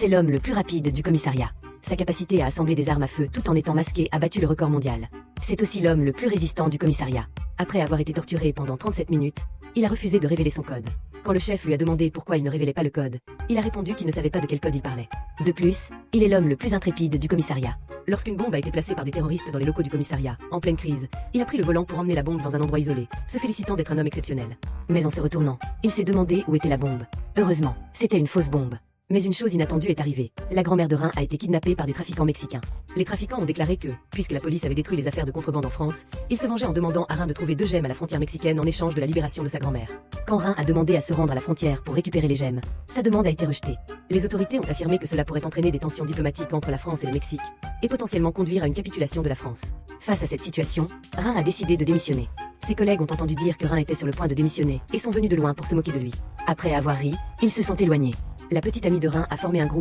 C'est l'homme le plus rapide du commissariat. Sa capacité à assembler des armes à feu tout en étant masqué a battu le record mondial. C'est aussi l'homme le plus résistant du commissariat. Après avoir été torturé pendant 37 minutes, il a refusé de révéler son code. Quand le chef lui a demandé pourquoi il ne révélait pas le code, il a répondu qu'il ne savait pas de quel code il parlait. De plus, il est l'homme le plus intrépide du commissariat. Lorsqu'une bombe a été placée par des terroristes dans les locaux du commissariat, en pleine crise, il a pris le volant pour emmener la bombe dans un endroit isolé, se félicitant d'être un homme exceptionnel. Mais en se retournant, il s'est demandé où était la bombe. Heureusement, c'était une fausse bombe. Mais une chose inattendue est arrivée. La grand-mère de Rhin a été kidnappée par des trafiquants mexicains. Les trafiquants ont déclaré que, puisque la police avait détruit les affaires de contrebande en France, ils se vengeaient en demandant à Rhin de trouver 2 gemmes à la frontière mexicaine en échange de la libération de sa grand-mère. Quand Rhin a demandé à se rendre à la frontière pour récupérer les gemmes, sa demande a été rejetée. Les autorités ont affirmé que cela pourrait entraîner des tensions diplomatiques entre la France et le Mexique, et potentiellement conduire à une capitulation de la France. Face à cette situation, Rhin a décidé de démissionner. Ses collègues ont entendu dire que Rhin était sur le point de démissionner et sont venus de loin pour se moquer de lui. Après avoir ri, ils se sont éloignés. La petite amie de Rhin a formé un groupe